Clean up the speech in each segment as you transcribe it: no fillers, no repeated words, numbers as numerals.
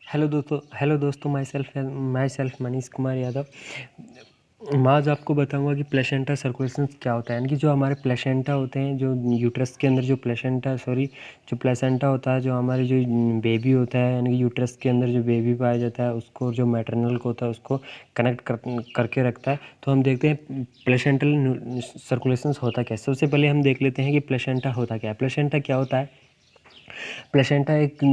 Hello दोस्तों, my self Manish Kumar Yadav. मैं आज आपको बताऊंगा कि प्लेसेंटा सर्कुलेशंस क्या होता है। यानी कि जो हमारे प्लेसेंटा होते हैं, जो यूट्रस के अंदर जो प्लेसेंटा होता है, जो हमारे जो बेबी होता है, यानी कि यूट्रस के अंदर जो बेबी पाया जाता है उसको, जो मैटरनल को होता है उसको कनेक्ट करके रखता है। तो हम देखते हैं प्लेसेंटल सर्कुलेशंस होता क्या है। सबसे पहले हम देख लेते हैं कि प्लेसेंटा होता क्या है। प्लेसेंटा क्या होता है? प्लेसेंटा एक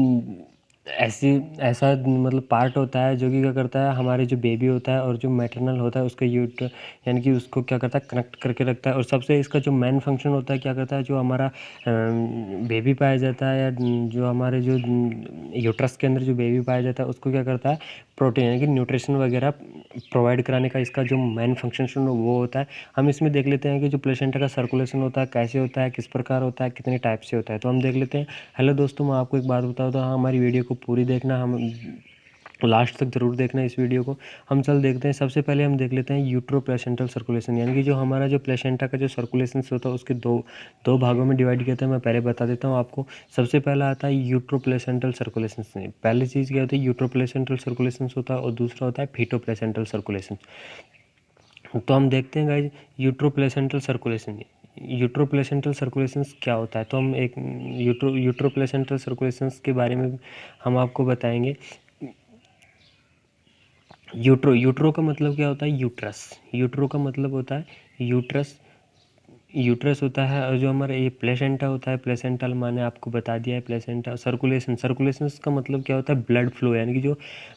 ऐसा मतलब पार्ट होता है जो कि क्या करता है, हमारे जो बेबी होता है और जो मैटरनल होता है उसका यानी कि उसको क्या करता है, कनेक्ट करके रखता है। और सबसे इसका जो मेन फंक्शन होता है, क्या करता है, जो हमारा बेबी पाया जाता है या जो हमारे जो यूट्रस के अंदर जो बेबी पाया जाता है उसको क्या करता है, प्रोटीन यानी कि न्यूट्रिशन वगैरह प्रोवाइड कराने का इसका जो मेन फंक्शन वो होता है। हम इसमें देख लेते हैं कि जो प्लेसेंटा का सर्कुलेशन होता है कैसे होता है, किस प्रकार होता है, कितने टाइप से होता है। तो हम देख लेते हैं। हेलो दोस्तों, मैं आपको एक बात बताऊँ तो हमारी वीडियो को पूरी देखना, हम लास्ट तक ज़रूर देखना इस वीडियो को। हम चल देखते हैं। सबसे पहले हम देख लेते हैं यूट्रो प्लेसेंटल सर्कुलेशन, यानी कि जो हमारा जो प्लेसेंटा का जो सर्कुलेशन होता है उसके दो भागों में डिवाइड किया था। मैं पहले बता देता हूँ आपको। सबसे पहला आता है यूट्रो प्लेसेंटल सर्कुलेशन। पहली चीज़ क्या होती है, यूट्रो प्लेसेंटल सर्कुलेशन होता है, और दूसरा होता है फीटो प्लेसेंटल सर्कुलेशन। तो हम देखते हैं guys, utero placental circulation. Utero placental circulations क्या होता है, तो हम एक यूट्रो प्लेसेंटल सर्कुलेशंस के बारे में हम आपको बताएंगे। यूट्रो का मतलब क्या होता है, यूट्रस। यूट्रो का मतलब होता है यूट्रस होता है। और जो हमारा ये प्लेसेंटा होता है, प्लेसेंटल माने आपको बता दिया है प्लेसेंटा। सर्कुलेशन का मतलब क्या होता है, ब्लड फ्लो, यानी कि जो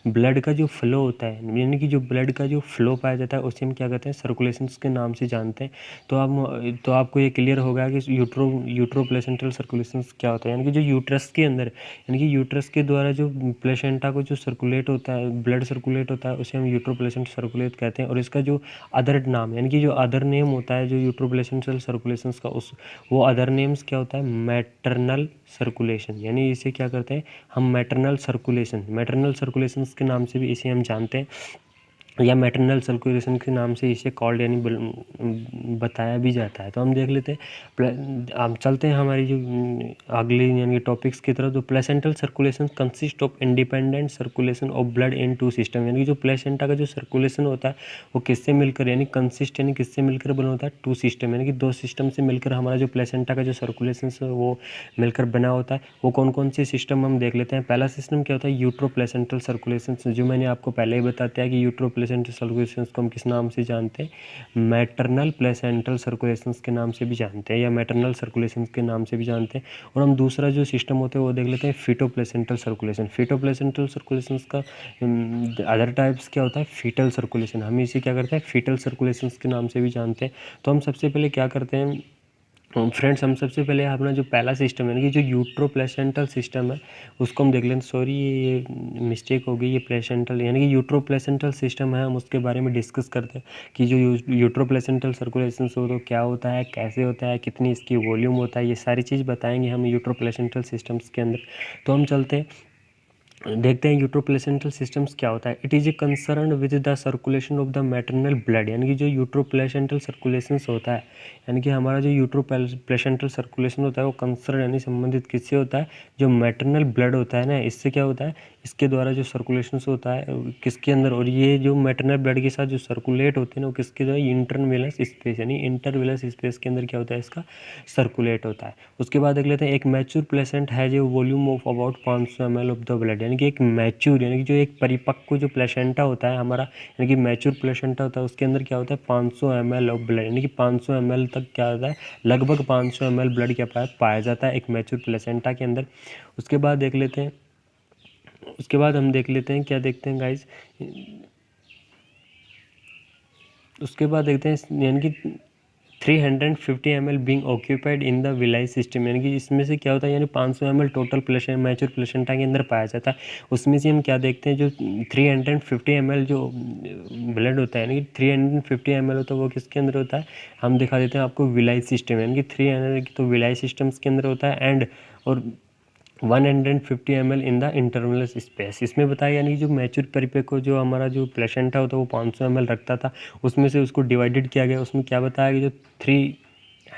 ब्लड का जो फ्लो होता है, यानी कि जो ब्लड का जो फ्लो पाया जाता है उसे हम क्या कहते हैं, सर्कुलेशंस के नाम से जानते हैं। तो आपको ये क्लियर होगा कि यूट्रो प्लेसेंटल सर्कुलेशंस क्या होता है। यानी कि जो यूट्रस के अंदर, यानी कि यूट्रस के द्वारा जो प्लेसेंटा को जो सर्कुलेट होता है, ब्लड सर्कुलेट होता है, उसे हम यूट्रो प्लेसेंटल सर्कुलेट कहते हैं। और इसका जो अदर नाम, यानी कि जो अदर नेम होता है जो यूट्रो प्लेसेंटल सर्कुलेशंस का, वो अदर नेम्स क्या होता है, मैटरनल सर्कुलेशन। यानी इसे क्या करते हैं हम, मैटरनल सर्कुलेशंस के नाम से भी इसे हम जानते हैं, या मैटरनल सर्कुलेशन के नाम से इसे कॉल्ड यानी बताया भी जाता है। तो हम देख लेते हैं। हम चलते हैं हमारी जो अगली यानी टॉपिक्स की तरफ। तो placental circulation consist of independent circulation of blood in two system. यानी कि जो प्लेसेंटा का जो सर्कुलेशन होता है वो किससे मिलकर, यानी कंसिस्ट यानी किससे मिलकर बना होता है, टू सिस्टम, यानी कि दो सिस्टम से मिलकर हमारा जो प्लेसेंटा का जो सर्कुलेशन है वो मिलकर बना होता है। वो कौन कौन से सिस्टम हम देख लेते हैं। पहला सिस्टम क्या होता है, यूट्रो प्लेसेंटल सर्कुलेशन, जो मैंने आपको पहले ही बताया है कि यूट्रो प्लेसेंटल सर्कुलेशंस को हम किस नाम से जानते हैं, मैटरनल प्लेसेंटल सर्कुलेशंस के नाम से भी जानते हैं, या मैटरनल सर्कुलेशंस के नाम से भी जानते हैं। और हम दूसरा जो सिस्टम होता है वो देख लेते हैं, feto placental circulation. Feto placental circulations का अदर टाइप्स क्या होता है, फीटल सर्कुलेशन। हम इसे क्या करते हैं, फीटल सर्कुलेशंस के नाम से भी जानते हैं। तो हम सबसे पहले क्या करते हैं फ्रेंड्स, हम सबसे पहले अपना जो पहला सिस्टम है, कि जो यूट्रो प्लेसेंटल सिस्टम है उसको हम देख लें। सॉरी, ये मिस्टेक हो गई, ये प्लेसेंटल यानी कि यूट्रो प्लेसेंटल सिस्टम है, हम उसके बारे में डिस्कस करते हैं कि जो यूट्रो प्लेसेंटल सर्कुलेशन हो तो क्या होता है, कैसे होता है, कितनी इसकी वॉल्यूम होता है, ये सारी चीज़ बताएंगे हम यूट्रो प्लेसेंटल सिस्टम्स के अंदर। तो हम चलते हैं, देखते हैं यूट्रो प्लेसेंटल सिस्टम्स क्या होता है। It is a concern with the circulation of the maternal blood. यानी कि जो यूट्रो प्लेसेंटल सर्कुलेशन होता है, यानी कि हमारा जो यूट्रो प्लेसेंटल सर्कुलेशन होता है वो कंसर्न यानी संबंधित किससे होता है, जो मैटरनल ब्लड होता है ना, इससे क्या होता है, इसके द्वारा जो सर्कुलेशन होता है किसके अंदर। और ये जो मैटरनल ब्लड के साथ जो सर्कुलेट होते हैं ना वो किसके द्वारा, इंटरवेनस स्पेस, यानी इंटरवेनस स्पेस के अंदर क्या होता है, इसका सर्कुलेट होता है। उसके बाद देख लेते हैं, एक मैच्योर प्लेसेंट है जो volume of about 500 ml of the blood. यानी कि एक मैच्योर यानी कि जो एक परिपक्व जो प्लेसेंटा होता है हमारा, यानी कि मैच्योर प्लेसेंटा होता है, उसके अंदर क्या होता है, 500 ml ऑफ ब्लड, यानी कि 500 ml तक क्या होता है, लगभग 500 ml ब्लड क्या पाया जाता है एक मैच्योर प्लेसेंटा के अंदर। उसके बाद देख लेते हैं, उसके बाद हम देख लेते हैं, क्या देखते हैं गाइज, उसके बाद देखते हैं यानी कि 350 ml being occupied in the villi system. यानी कि इसमें से क्या होता है, यानी 500 ml टोटल मैच्योर प्लेसेंटा के अंदर पाया जाता है। उसमें से हम क्या देखते हैं, जो 350 ml जो ब्लड होता है, यानी कि 350 ml होता है वो किसके अंदर होता है, हम दिखा देते हैं आपको, विलाई सिस्टम, यानी कि 300 तो विलाई सिस्टम्स के अंदर होता है। एंड और 150 ml in the intravenous space, इसमें बताया। यानी कि जो मैच्योर परिपक्व जो हमारा जो प्लेसेंटा होता है वो 500 ml रखता था, उसमें से उसको डिवाइडेड किया गया। उसमें क्या बताया कि जो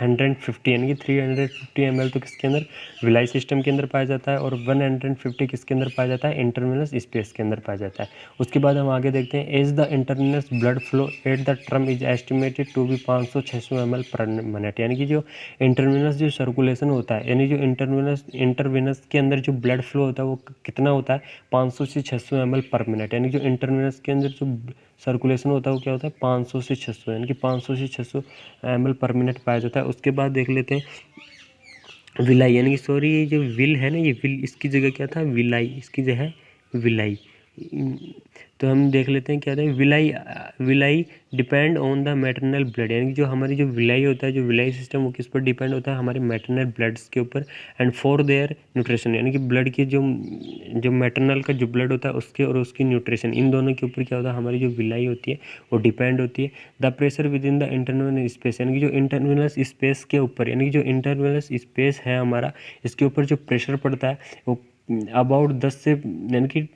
350 यानी कि 350 ml तो किसके अंदर, विलाई सिस्टम के अंदर पाया जाता है, और 150 किसके अंदर पाया जाता है, इंटरवेनस स्पेस के अंदर पाया जाता है। उसके बाद हम आगे देखते हैं, as the intervenous blood flow at the term is estimated to be 500-600 ml per minute, यानी कि जो इंटरवेनस जो सर्कुलेशन होता है, यानी जो इंटरवेनस के अंदर जो ब्लड फ्लो होता है वो कितना होता है, 500 से 600 ml पर मिनट, यानी जो इंटरवेनस के अंदर जो सर्कुलेशन होता है वो क्या होता है, 500 से 600, यानी कि 500 से 600 ml पर मिनट पाया जाता है। उसके बाद देख लेते हैं विलाई, यानी कि सॉरी ये जो विल है ना, ये विल इसकी जगह क्या था, विलाई, इसकी जगह है विलाई। तो हम देख लेते हैं क्या था, villi depend on the maternal blood, यानी कि जो हमारी जो विलाई होता है, जो विलाई सिस्टम वो किस पर डिपेंड होता है, हमारे मैटरनल ब्लड्स के ऊपर, एंड फॉर देयर न्यूट्रिशन, यानी कि ब्लड की जो मैटरनल का जो ब्लड होता है उसके और उसकी न्यूट्रिशन, इन दोनों के ऊपर क्या होता है, हमारी जो विलाई होती है वो डिपेंड होती है। The pressure with in the intravenous space, यानी कि जो इंटरवेनस स्पेस के ऊपर, यानी कि जो इंटरवेनस स्पेस है हमारा, इसके ऊपर जो प्रेशर पड़ता है वो अबाउट 10 से यानी कि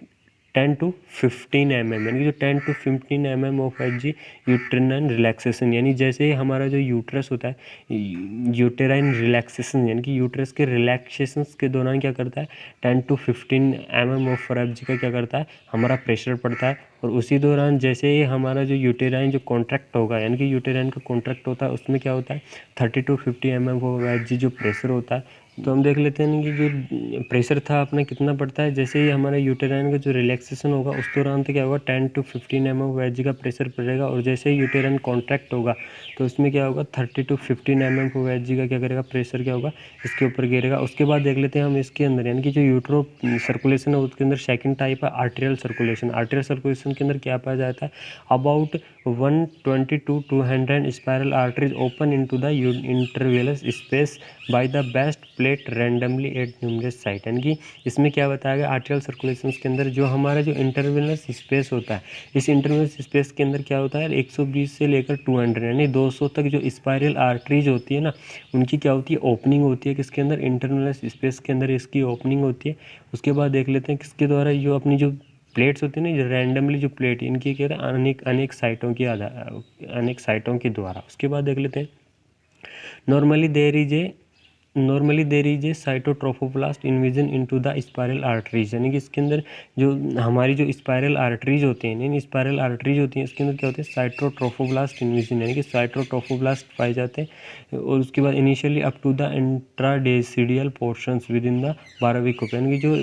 10 to 15 mm, यानी कि जो 10 to 15 mm of H uterine relaxation, यानी जैसे हमारा जो यूट्रस होता है, यूटेराइन रिलैक्सेशन, यानी कि यूट्रस के रिलैक्सेशन के दौरान क्या करता है, 10 to 15 mm ऑफ एफ का क्या करता है, हमारा प्रेशर पड़ता है। और उसी दौरान जैसे ही हमारा जो यूटेराइन जो कॉन्ट्रैक्ट होगा, यानी कि यूटेराइन का कॉन्ट्रैक्ट होता है, उसमें क्या होता है 30 to 50 mm ऑफ एच जो प्रेशर होता है। तो हम देख लेते हैं कि जो प्रेशर था अपना कितना पड़ता है, जैसे ही हमारा यूटेराइन का जो रिलैक्सेशन होगा उस दौरान तो क्या होगा 10 to 15 mm ऑफ एच का प्रेशर पड़ेगा, और जैसे ही यूटेराइन कॉन्ट्रैक्ट होगा तो उसमें क्या होगा 30 to 15 mm ऑफ एच का क्या करेगा, प्रेशर क्या होगा इसके ऊपर गिरेगा। उसके बाद देख लेते हैं हम इसके अंदर, यानी कि जो यूट्रो सर्कुलेशन है उसके अंदर सेकंड टाइप है आर्टेरियल सर्कुलेशन। आर्टेरियल सर्कुलेशन के अंदर क्या पाया जाता है, about 120 to 200 spiral arteries open into the intervillous space by the basal plate randomly at numerous site, यानी कि इसमें क्या बताया गया, आर्टेरियल सर्कुलेशन के अंदर जो हमारा जो इंटरवेलस स्पेस होता है, इस इंटरवेलस स्पेस के अंदर क्या होता है 120 से लेकर 200 यानी 200 तक जो स्पायरल आर्टरीज होती है ना, उनकी क्या होती है, ओपनिंग होती है, किसके अंदर, इंटरवेलस स्पेस के अंदर इसकी ओपनिंग होती है। उसके बाद देख लेते हैं किसके द्वारा जो अपनी जो प्लेट्स होती है ना, जो रैंडमली जो प्लेट इनकी क्या है अनेक साइटों के द्वारा। उसके बाद देख लेते हैं normally there is a cytotrophoblast invasion into the spiral arteries, यानी कि इसके अंदर जो हमारी जो स्पायरल आर्टरीज होती हैं, यानी स्पायरल आर्टरीज होती हैं, इसके अंदर क्या होते हैं साइटोट्रोफोप्लास्ट इन्विजन, यानी कि साइटोट्रोफोप्लास्ट पाए जाते हैं। और उसके बाद initially up to the intradecidual portions within the 12 week of, यानी कि जो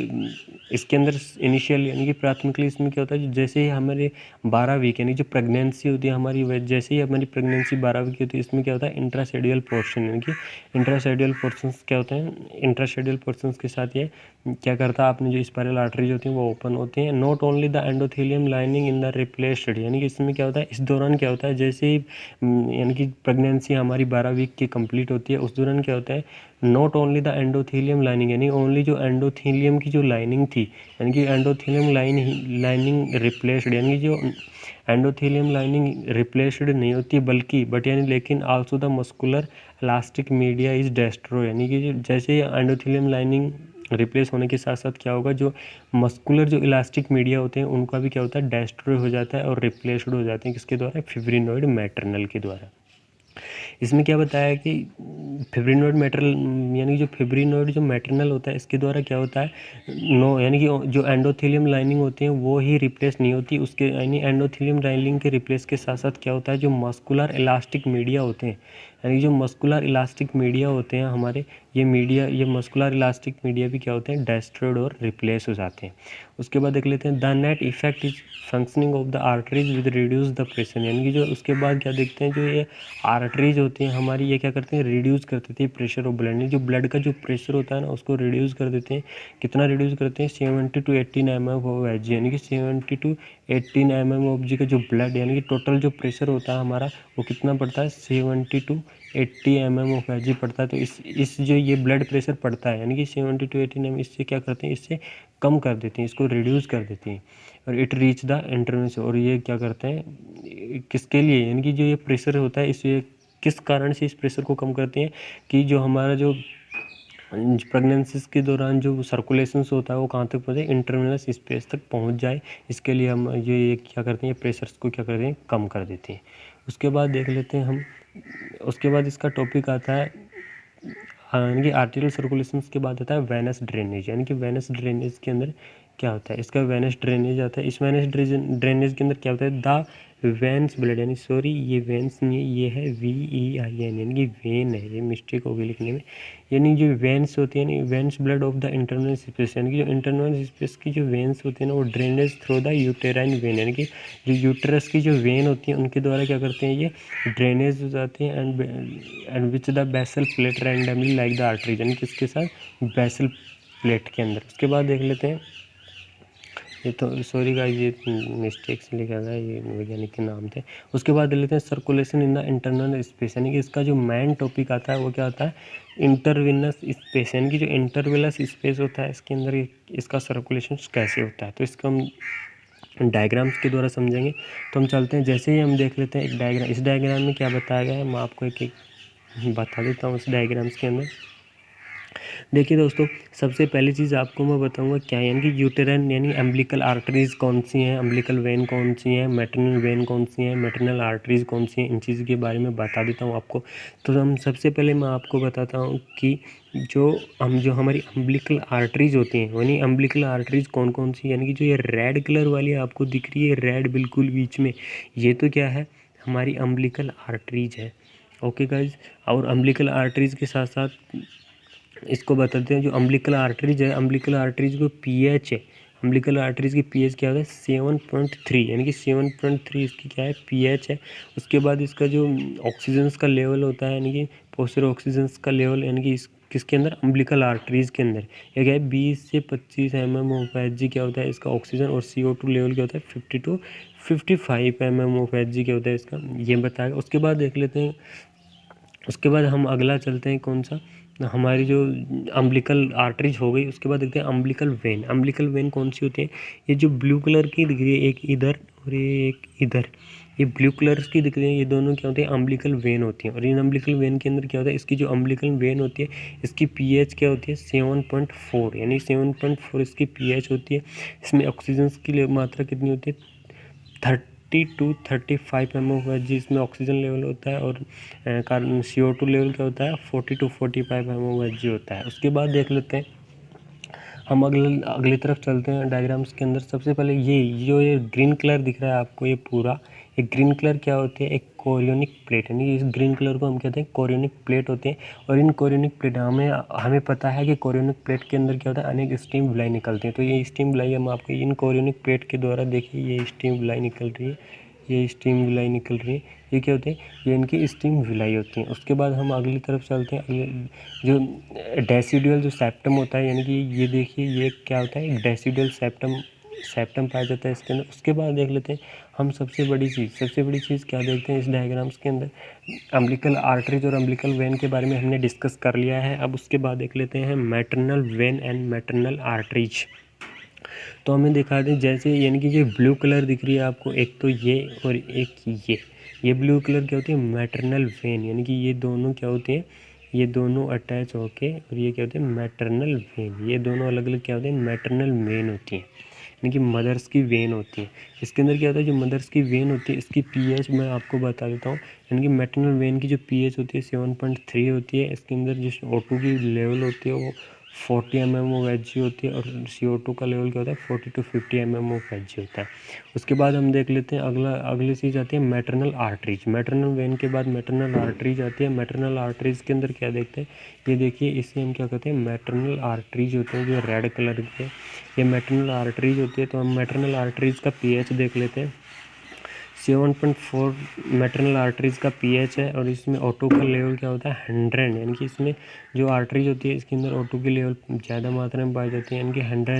इसके अंदर इनिशियल यानी कि प्राथमिकली इसमें क्या होता है, जैसे ही हमारे 12 वीक यानी जो प्रेगनेंसी होती है हमारी, जैसे ही हमारी प्रेगनेंसी 12 वीक की होती है, इसमें क्या होता है इंट्रासेडियल पोर्शन, यानी कि इंट्रासेडियल पोर्शंस क्या होते हैं, इंट्रासेडियल पोर्शंस के साथ ये क्या करता है, आपने जो स्पायरल आर्टरीज होती हैं वो ओपन होती हैं। Not only the endothelium lining in the replaced, यानी कि इसमें क्या होता है, इस दौरान क्या होता है, जैसे ही यानी कि प्रेगनेंसी हमारी 12 वीक की कंप्लीट होती है, उस दौरान क्या होता है, not only the endothelium lining, यानी ओनली जो एंडोथेलियम की जो लाइनिंग थी, यानी कि एंडोथेलियम लाइनिंग रिप्लेस्ड, यानी कि जो एंडोथेलियम लाइनिंग रिप्लेस्ड नहीं होती बल्कि यानी लेकिन also the muscular elastic media is destroy, यानी कि जैसे ही एंडोथेलियम लाइनिंग रिप्लेस होने के साथ साथ क्या होगा, जो मस्कुलर जो इलास्टिक मीडिया होते हैं उनका भी क्या होता है, डेस्ट्रॉय हो जाता है और रिप्लेस्ड हो जाते हैं, किसके द्वारा, फिब्रिनोइड मैटरनल के द्वारा। इसमें क्या बताया कि फिब्रिनोइड मैटरनल, यानी जो फिब्रिनोइड जो मैटरनल होता है इसके द्वारा क्या होता है, नो यानी कि जो एंडोथेलियम लाइनिंग होती है वो ही रिप्लेस नहीं होती, उसके यानी एंडोथेलियम लाइनिंग के रिप्लेस के साथ साथ क्या होता है, जो मस्कुलर इलास्टिक मीडिया होते हैं, यानी जो मस्कुलर इलास्टिक मीडिया होते हैं हमारे, ये मस्कुलर इलास्टिक मीडिया भी क्या होते हैं, डेस्ट्रॉयड और रिप्लेस हो जाते हैं। उसके बाद देख लेते हैं the net effect is functioning of the arteries with reduce the pressure, यानी कि जो उसके बाद क्या देखते हैं, जो ये आर्टरीज होती हैं हमारी, ये क्या करते हैं, रिड्यूस कर देती है प्रेशर ऑफ ब्लड, जो ब्लड का जो प्रेशर होता है ना उसको रिड्यूस कर देते हैं। कितना रिड्यूस करते हैं, 70 to 18 mm ऑफ एच, यानी कि 70 to 18 mm ऑफ जी का जो ब्लड, यानी कि टोटल जो प्रेशर होता है हमारा वो कितना पड़ता है, 70 to 80 mm ऑफ एच पड़ता है। तो इस जो ये ब्लड प्रेशर पड़ता है, यानी कि 70 to 18 mm, इससे क्या करते हैं, इससे कम कर देते हैं, इसको रिड्यूस कर देते हैं, और इट रीच द इंटरवेंस, और ये क्या करते हैं किसके लिए, यानी कि जो ये प्रेशर होता है इसे किस कारण से इस प्रेशर को कम करते हैं, कि जो हमारा जो प्रेगनेंसीज के दौरान जो सर्कुलेशंस होता है वो कहाँ तक पहुँचे, इंटरवेनस स्पेस तक पहुँच जाए, इसके लिए हम ये क्या करते हैं, प्रेशर्स को क्या करते हैं, कम कर देते हैं। उसके बाद देख लेते हैं हम, उसके बाद इसका टॉपिक आता है यानी कि आर्टेरियल सर्कुलेशन के बाद आता है वेनस ड्रेनेज। यानी कि वेनस ड्रेनेज के अंदर क्या होता है, इसका वेनस ड्रेनेज आता है। इस वेनस ड्रेनेज के अंदर क्या होता है, द वेन्स ब्लड, यानी सॉरी ये वेन्स नहीं है, ये है VEIN, यानी कि वेन है, ये मिस्टेक हो गई लिखने में। यानी जो वेन्स होती है ना, veins blood of the internal space, यानी कि जो इंटरनल स्पेस की जो वेन्स होती है ना, वो drainage through the uterine when, यानी कि जो यूटरस की जो वेन होती है उनके द्वारा क्या करते हैं, ये ड्रेनेज हो जाते हैं। And which the basal plate randomly like the arteries, यानी कि इसके साथ बेसल प्लेट के अंदर। उसके बाद देख लेते हैं, ये तो सॉरी गाइस, ये मिस्टेक से लिखा था, ये वैज्ञानिक के नाम थे। उसके बाद देख लेते हैं circulation in the internal space, यानी कि इसका जो मेन टॉपिक आता है वो क्या होता है, इंटरविनस स्पेस, यानी कि जो इंटरविलस स्पेस होता है इसके अंदर इसका सर्कुलेशन कैसे होता है। तो इसको हम डायग्राम्स के द्वारा समझेंगे। तो हम चलते हैं, जैसे ही हम देख लेते हैं एक डायग्राम, इस डायग्राम में क्या बताया गया है मैं आपको एक एक बता देता हूँ। इस डायग्राम्स के अंदर देखिए दोस्तों, सबसे पहली चीज़ आपको मैं बताऊंगा क्या है, यानी कि यूटेराइन यानी अम्बिलिकल आर्टरीज कौन सी हैं, अम्बिलिकल वेन कौन सी हैं, मैटरनल वेन कौन सी हैं, मैटरनल आर्टरीज कौन सी हैं, इन चीज़ के बारे में बता देता हूँ आपको। तो हम सबसे पहले मैं आपको बताता हूँ कि जो हमारी अम्बिलिकल आर्टरीज होती हैं, यानी अम्बिलिकल आर्टरीज कौन कौन सी, यानी कि जो ये रेड कलर वाली आपको दिख रही है, रेड बिल्कुल बीच में, ये तो क्या है, हमारी अम्बिलिकल आर्टरीज है। ओके गाइज, और अम्बिलिकल आर्टरीज के साथ साथ इसको बताते हैं, जो अम्बिलिकल आर्टरीज है, अम्बिलिकल आर्टरीज को पीएच है, अम्बिलिकल आर्टरीज की पीएच क्या होता है 7.3, यानी कि 7.3 इसकी क्या है, पीएच है। उसके बाद इसका जो ऑक्सीजन्स का लेवल होता है, यानी कि पोस्टर ऑक्सीजन्स का लेवल, यानी कि किसके अंदर, अम्बिलिकल आर्टरीज के अंदर, ये क्या है 20 से 25 mmHg क्या होता है इसका ऑक्सीजन, और CO2 लेवल क्या होता है 50 to 55 mmHg क्या होता है इसका, ये बताएगा। उसके बाद देख लेते हैं, उसके बाद हम अगला चलते हैं, कौन सा, हमारी जो अम्बिलिकल आर्टरीज हो गई। उसके बाद देखते हैं अम्बिलिकल वेन। अम्बिलिकल वेन कौन सी होती है, ये जो ब्लू कलर की दिख रही है, एक इधर और एक इधर, ये ब्लू कलर की दिख रही है, ये दोनों क्या होते हैं, अम्बिलिकल वेन होती हैं। और इन अम्बिलिकल वेन के अंदर क्या होता है, इसकी जो अम्बिलिकल वेन होती है इसकी पीएच क्या होती है 7.4, यानी 7.4 इसकी पीएच होती है। इसमें ऑक्सीजन की मात्रा कितनी होती है 30 to 35 mmHg इसमें ऑक्सीजन लेवल होता है, और कार्बन CO2 लेवल क्या होता है 40 to 45 mmHg होता है। उसके बाद देख लेते हैं, हम अगली तरफ चलते हैं डायग्राम्स के अंदर। सबसे पहले ये ग्रीन कलर दिख रहा है आपको, ये पूरा एक ग्रीन कलर क्या होती है, एक कोरियोनिक प्लेट, यानी इस ग्रीन कलर को हम कहते हैं कोरियोनिक प्लेट होते हैं। और इन कोरियोनिक प्लेट हमें पता है कि कोरियोनिक प्लेट के अंदर क्या होता है, अनेक स्टीम विलाई निकलती हैं। तो ये स्टीम विलाई हम आपको इन कोरियोनिक प्लेट के द्वारा, देखिए ये स्टीम विलाई निकल रही है, ये स्टीम विलाई निकल रही है, ये क्या होते हैं, ये इनकी स्टीम विलाई होती हैं। उसके बाद हम अगली तरफ चलते हैं, अगले जो डेसिडुअल जो सेप्टम होता है, यानी कि ये देखिए ये क्या होता है, एक डेसिडुअल सेप्टम पाया जाता है इसके अंदर। उसके बाद देख लेते हैं हम सबसे बड़ी चीज़ क्या देखते हैं इस डायग्राम्स के अंदर, अम्बिलिकल आर्टरीज और अम्बिलिकल वेन के बारे में हमने डिस्कस कर लिया है। अब उसके बाद देख लेते हैं maternal when and maternal arteries. तो हमें दिखा दें, जैसे यानी कि ये ब्लू कलर दिख रही है आपको, एक तो ये और एक ये ब्लू कलर क्या होती है मैटरनल वेन, यानी कि ये दोनों क्या होते हैं, ये दोनों अटैच होके, और ये क्या होते हैं मैटरनल वेन, ये दोनों अलग अलग क्या होते हैं मैटरनल वेन होती हैं, यानी कि मदर्स की वेन होती है। इसके अंदर क्या होता है, जो मदर्स की वेन होती है इसकी पीएच मैं आपको बता देता हूँ, यानी कि मैटरनल वेन की जो पीएच होती है 7.3 होती है। इसके अंदर जो O2 की लेवल होती है वो 40 mmHg होती है, और CO2 का लेवल क्या होता है 40 to 50 mmHg होता है। उसके बाद हम देख लेते हैं अगली चीज़ आती है मैटरनल आर्टरीज। मैटरनल वेन के बाद मैटरनल आर्टरीज आती है। मैटरनल आर्टरीज के अंदर क्या देखते हैं, ये देखिए इसे हम क्या कहते हैं मैटरनल आर्टरीज होते हैं, जो रेड कलर के, ये मैटरनल आर्टरीज होती है। तो हम मैटरनल आर्टरीज का पीएच देख लेते हैं, 7.4 मैटरनल आर्टरीज का पीएच है, और इसमें O2 का लेवल क्या होता है 100, यानी कि इसमें जो आर्टरीज होती है इसके अंदर O2 की लेवल ज़्यादा मात्रा में पाई जाती है, यानी कि 100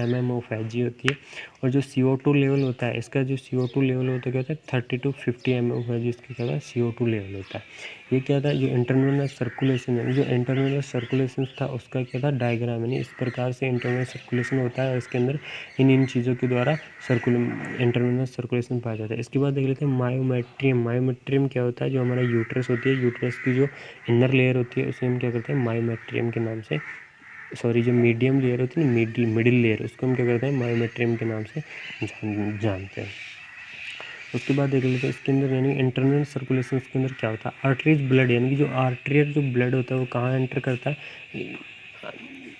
mmHg होती है। और जो CO2 लेवल होता है, इसका जो CO2 लेवल होता है क्या होता है 30 to 50 mmHg इसका क्या होता है CO2 लेवल होता है। ये क्या था, जो इंटरनल सर्कुलेशन है, जो इंटरनल सर्कुलेशन था उसका क्या था डायग्राम, यानी इस प्रकार से इंटरनल सर्कुलेशन होता है, और इसके अंदर इन चीज़ों के द्वारा इंटरनल सर्कुलेशन पाया जाता है। इसके बाद देख लेते हैं मायोमेट्रियम। मायोमेट्रियम क्या होता है, जो हमारा यूट्रस होती है, यूट्रस की जो इनर लेयर होती है उसे हम क्या करते हैं मायोमेट्रियम के नाम से, सॉरी जो मीडियम लेयर होती है ना, मिडिल लेयर, उसको हम क्या करते हैं मायोमेट्रियम के नाम से जानते हैं। उसके बाद देख लेते हैं इसके अंदर यानी इंटरनल सर्कुलेशन के अंदर क्या होता है। आर्टरीज ब्लड यानी कि जो आर्टरियल जो ब्लड होता है वो कहाँ एंटर करता है,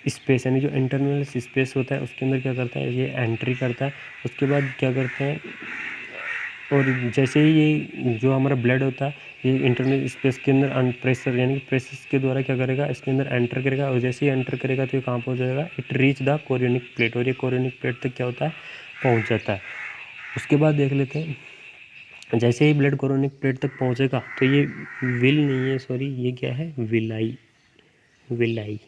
स्पेस यानी जो इंटरनल स्पेस होता है उसके अंदर क्या करता है, ये एंट्री करता है। उसके बाद क्या करते हैं, और जैसे ही ये जो हमारा ब्लड होता है ये इंटरनल स्पेस के अंदर प्रेशर यानी कि प्रेशर के द्वारा क्या करेगा, इसके अंदर एंटर करेगा, और जैसे ही एंटर करेगा तो ये कहाँ पहुँच जाएगा, it reach the chorionic plate, और ये कोरियोनिक प्लेट तक क्या होता है, पहुँच जाता है। उसके बाद देख लेते हैं जैसे ही ब्लड कोरियोनिक प्लेट तक पहुँचेगा तो ये विल नहीं है, सॉरी ये क्या है, विलाई, विलाई।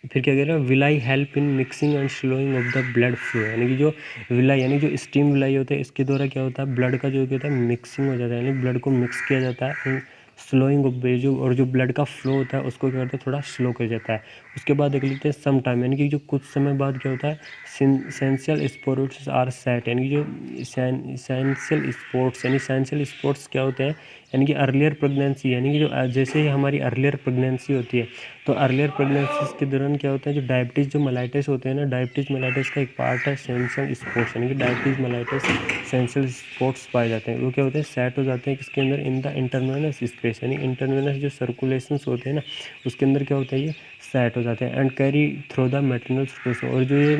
फिर क्या कह रहा है, villi help in mixing and slowing of the blood flow, यानी कि जो विलाई यानी जो स्टीम विलाई होता है इसके द्वारा क्या होता है, ब्लड का जो होता है मिक्सिंग हो जाता है, यानी ब्लड को मिक्स किया जाता है, स्लोइंग ऑफ जो और जो ब्लड का फ्लो होता है उसको क्या करता है, थोड़ा स्लो कर जाता है। उसके बाद देख लेते हैं सम टाइम, यानी कि जो कुछ समय बाद क्या होता है, सेंशियल स्पोर्ट्स आर सेट, यानी कि जो एसेंशियल स्पोर्ट्स यानी एसेंशियल स्पोर्ट्स क्या होते हैं, यानी कि अर्लियर प्रेगनेंसी, यानी कि जो जैसे ही हमारी अर्लियर प्रेगनेंसी होती है तो अर्लियर प्रेगनेंसी के दौरान क्या होता है, जो डायबिटीज़ जो मेलाइटिस होते हैं ना, डायबिटीज़ मेलाइटिस का एक पार्ट है एसेंशियल स्पोर्ट्स, यानी कि डायबिटीज़ मेलाइटिस एसेंशियल स्पोर्ट्स पाए जाते हैं। वो क्या होते हैं, सेट हो जाते हैं किसके अंदर, इन द इंटरवेनस स्पेस, यानी इंटरवेनस जो सर्कुलेशंस होते हैं ना उसके अंदर क्या होता है, ये सेट हो जाते हैं, and carry through the maternal space. और जो ये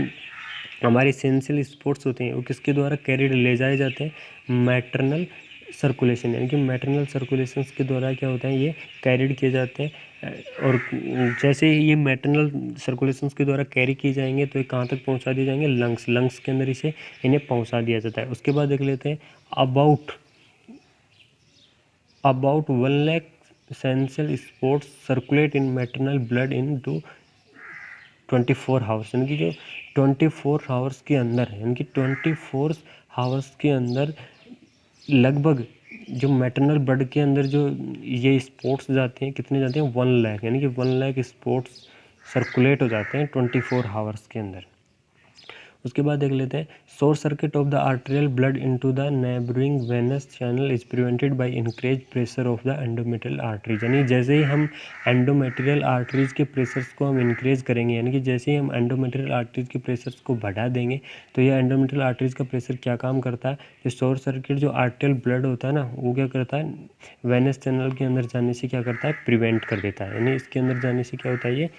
हमारे एसेंशियल स्पोर्ट्स होते हैं वो किसके द्वारा कैरिड ले जाए जाते हैं, मैटरनल सर्कुलेशन, यानी कि मैटरनल सर्कुलेशंस के द्वारा क्या होता है, ये कैरिड किए जाते हैं। और जैसे ही ये मैटरनल सर्कुलेशंस के द्वारा कैरी किए जाएंगे तो ये कहाँ तक पहुँचा दिए जाएंगे, लंग्स के अंदर इसे इन्हें पहुँचा दिया जाता है। उसके बाद देख लेते हैं about 1 lakh essential sports circulate in maternal blood in two 24 hours, यानी कि जो 24 हावर्स के अंदर, यानी कि 24 हावर्स के अंदर लगभग जो मैटरनल ब्लड के अंदर जो ये स्पोर्ट्स जाते हैं, कितने जाते हैं, 1 लाख, यानी कि 1 लाख स्पोर्ट्स सर्कुलेट हो जाते हैं 24 हावर्स के अंदर। उसके बाद देख लेते हैं short circuit of the arterial blood into the neighbouring venous channel is prevented by increase pressure of the endometrial arteries, यानी जैसे ही हम एंडोमेट्रियल आर्टरीज के प्रेशर्स को हम इंक्रीज करेंगे, यानी कि जैसे ही हम एंडोमेट्रियल आर्टरीज के प्रेशर्स को बढ़ा देंगे तो ये एंडोमेट्रियल आर्टरीज का प्रेशर क्या काम करता है, जो शॉर्ट सर्किट जो आर्टेरियल ब्लड होता है ना वो क्या करता है, वेनस चैनल के अंदर जाने से क्या करता है, प्रिवेंट कर देता है, यानी इसके अंदर जाने से क्या होता है, ये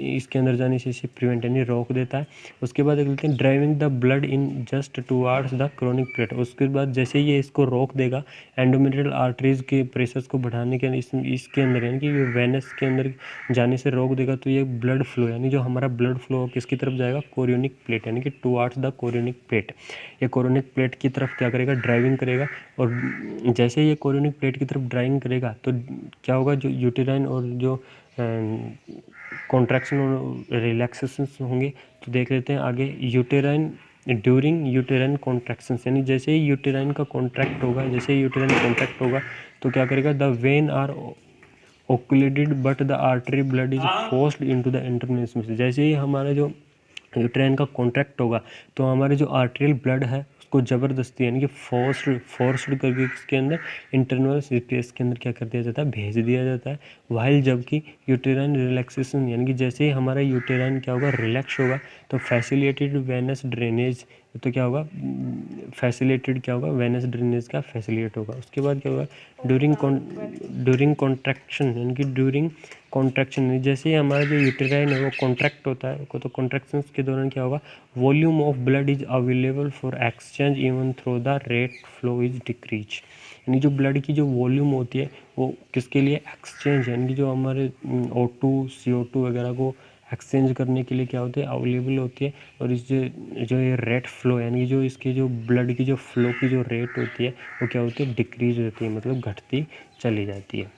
इसके अंदर जाने से इसे प्रिवेंट यानी रोक देता है। उसके बाद देख लेते हैं driving the blood in just towards the chronic plate, उसके बाद जैसे ये इसको रोक देगा एंडोमेट्रियल आर्टरीज के प्रेशर्स को बढ़ाने के इसके अंदर, यानी कि वेनस के अंदर जाने से रोक देगा तो ये ब्लड फ्लो यानी जो हमारा ब्लड फ्लो किसकी तरफ जाएगा, कोरियोनिक प्लेट, यानी कि टुवार्ड्स द कोरियोनिक प्लेट। ये कोरियोनिक प्लेट की तरफ क्या करेगा, ड्राइविंग करेगा, और जैसे ये कोरियोनिक प्लेट की तरफ ड्राइविंग करेगा तो क्या होगा, जो यूटेराइन और जो कॉन्ट्रैक्शन और रिलैक्सेशन होंगे। तो देख लेते हैं आगे यूटेराइन ड्यूरिंग यूटेराइन कॉन्ट्रैक्शंस, यानी जैसे ही यूटेराइन का कॉन्ट्रैक्ट होगा, जैसे ही यूटेराइन कॉन्ट्रैक्ट होगा तो क्या करेगा, the vein are occluded but the artery blood is forced into the internal space, जैसे ही हमारा जो यूटेराइन का कॉन्ट्रैक्ट होगा तो हमारे जो आर्टरियल ब्लड है उसको ज़बरदस्ती यानी कि फोर्स्ड करके इसके अंदर इंटरनल स्पेस के अंदर क्या कर दिया जाता है, भेज दिया जाता है। वाइल जबकि यूटेराइन रिलैक्सेशन यानी कि जैसे ही हमारा यूटेराइन क्या होगा, रिलैक्स होगा तो फैसिलिटेटेड वेनस ड्रेनेज, तो क्या होगा, फैसिलिटेड क्या होगा, वेनस ड्रेनेज का फैसिलिटेट होगा। उसके बाद क्या होगा, ड्यूरिंग कॉन्ट्रैक्शन यानी कि ड्यूरिंग कॉन्ट्रैक्शन, जैसे ही हमारा जो यूटेराइन है वो कॉन्ट्रैक्ट होता है तो कॉन्ट्रैक्शन के दौरान क्या होगा, volume of blood is available for exchange even through the rate flow is decrease, यानी जो ब्लड की जो वॉल्यूम होती है वो किसके लिए, एक्सचेंज, यानी कि जो हमारे O2 CO2 वगैरह को एक्सचेंज करने के लिए क्या होती है, अवेलेबल होती है। और इस जो ये रेट फ्लो यानी कि जो इसकी जो ब्लड की जो फ्लो की जो रेट होती है वो क्या होती है, डिक्रीज होती है, मतलब घटती चली जाती है।